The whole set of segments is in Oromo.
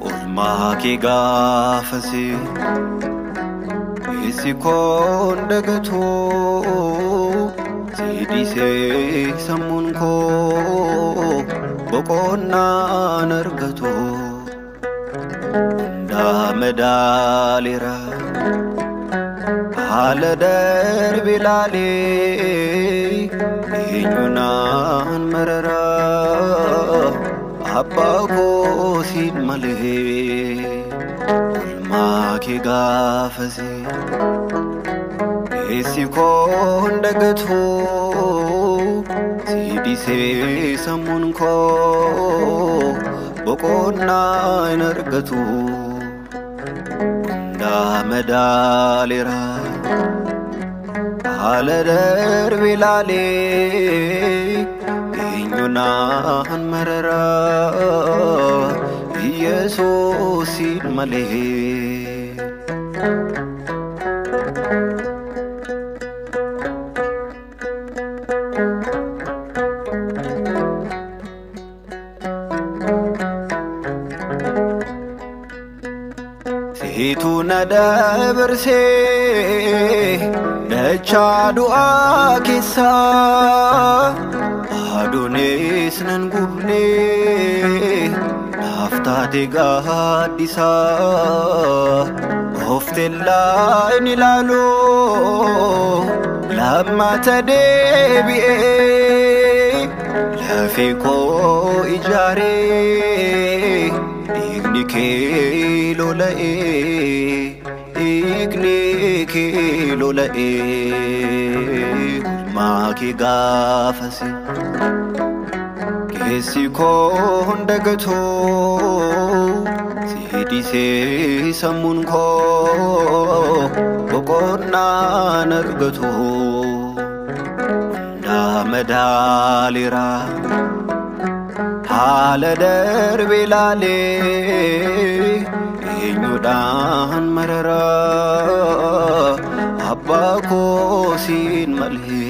Ulmaaki gaafasi isi koon dagatuu siidisee sammuun koo boqonnaan argatu hundaa madaaleera haala darbe ilaalee eenyunaan mararaa abbaa koo siin malee ulmaaki gaafasi isi koon dagatuu siidisee sammuun koo boqonnaan argatu hundaa madaaleera haala darbe ilaalee eenyunaan mararaa Yesuusin malee. Situ nadabarsee dachaa du'aa keessa aduunis nan gubne naaftaate gaaddisa oftellaa inni ilaaloo lammata deebi'ee lafee koo ijaaree dhiigni kee lola'ee dhiigni kee lola'ee ulmaaki gaafasi keessi koon dagatoo siidisee sammuun koo boqonnaan argatu hundaa madaaleera haala darbe ilaalee eenyudhaan mararaa abbaa koo siin malee.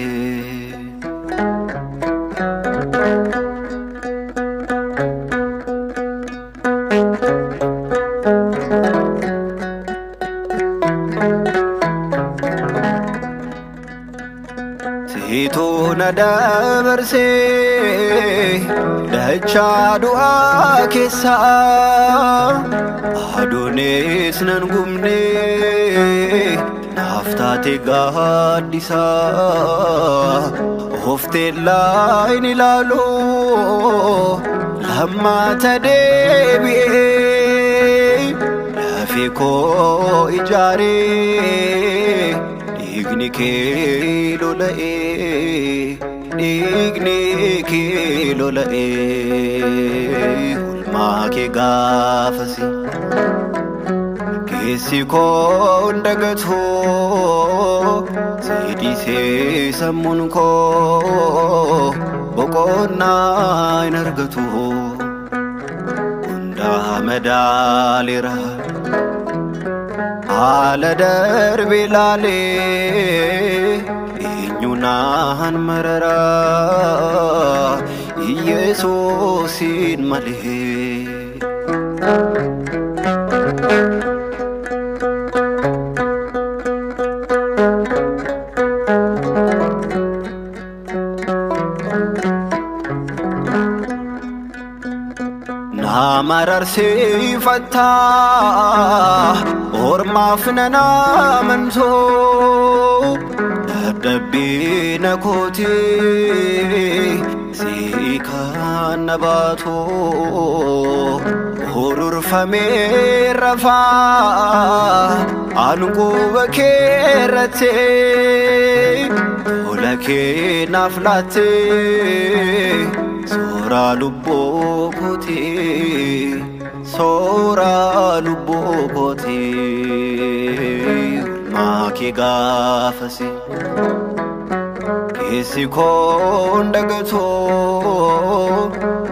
Situ nadabarsee dachaa du'aa keessa aduunis nan gubne naaftaate gaaddisa oftellaa inni ilaaloo lammata deebi'ee lafee koo ijaaree dhiigni kee lola'ee dhiigni kee lola'ee ulmaaki gaafasi keessi koon dagatoo siidisee sammuun koo boqonnaan argatu hundaa madaaleera haala darbe ilaalee eenyunaan mararaa Yesuusin malee. Namararsiifataa ormaaf nan amantoo dadhabbii na kootee sii kan na baatoo hururfamee rafaa aanguba kee irrattee tola kee naaf laattee Soora lubbuu kootii soora lubbuu kootii ulmaaki gaafasi keessi koon dagatoo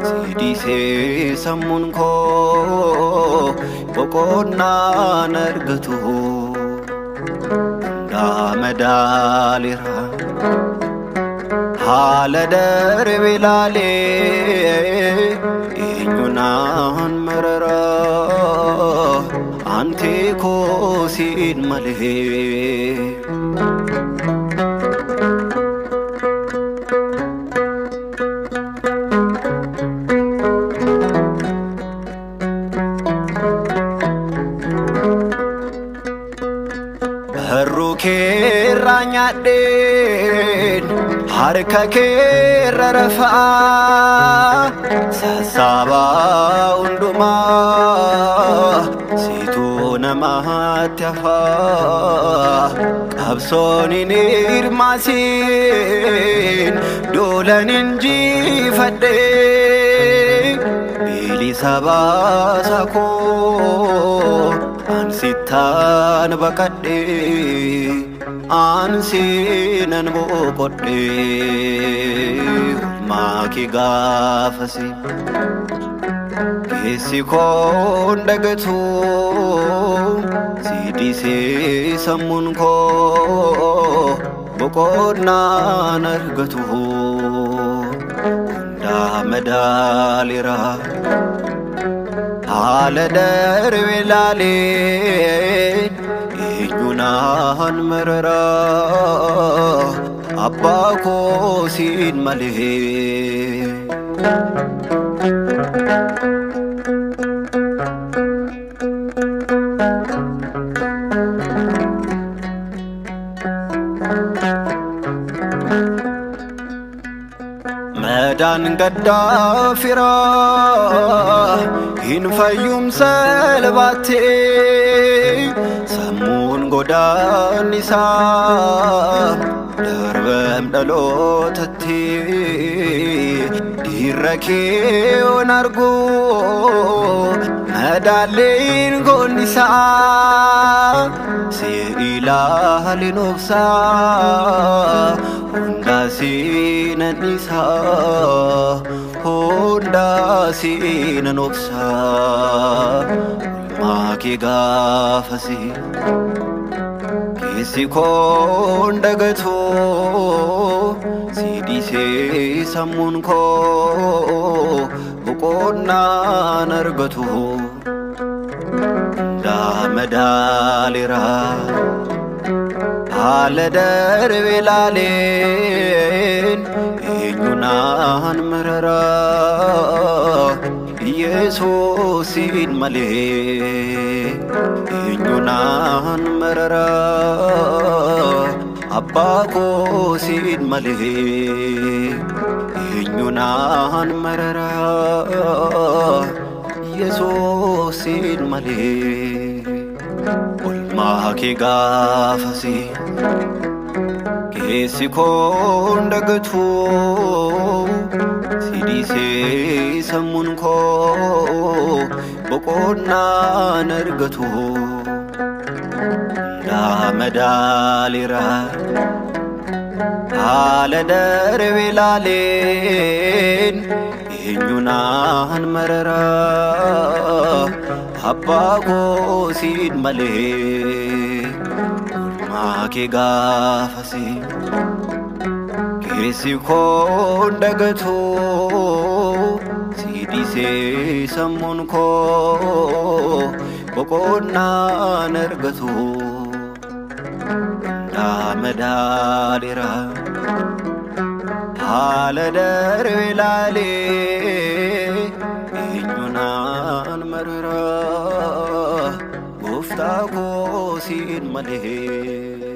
siidisee sammuun koo boqonnaan argatu hundaa madaaleera haala darbe ilaalee eenyunaan marara ante koosiin malee. Harukera nyaden harka kera rafa sasaba unduma situ namatafa absoni nirmasin dolan injifade bili sabasako ansitan bakade ansinan boqode maki gafasi kesi kon dagatu sidise samun ko boqodna nargatu da medalira على درب العلين eenyunaan marara abbaa koosiin malee. Medan gaddafira hin fayyum salbate samun godan isa darbem dalotatti dirake onargo medalin gonisa si ilahalin ofsa Honda sinan isa Honda sinan ofsa maki gafasi kesi kon dagatu sidise samun ko boqonna nargatu da medalira على درب العلين eenyunaan marara Yesuusin malee eenyunaan marara abbaa koosiin malee eenyunaan marara Yesuusin malee. Maki gafasi kesi kon dagatu sidise samun ko boqonna nargatu da medalira ala darbi lalin eenyunaan marara abbaa koosiin malee maki gafasi kesi kon dagatu sidise samun ko boqonna nargatu da medalira ala darbi lalin eenyunaan marara gooftaa koosiin malee.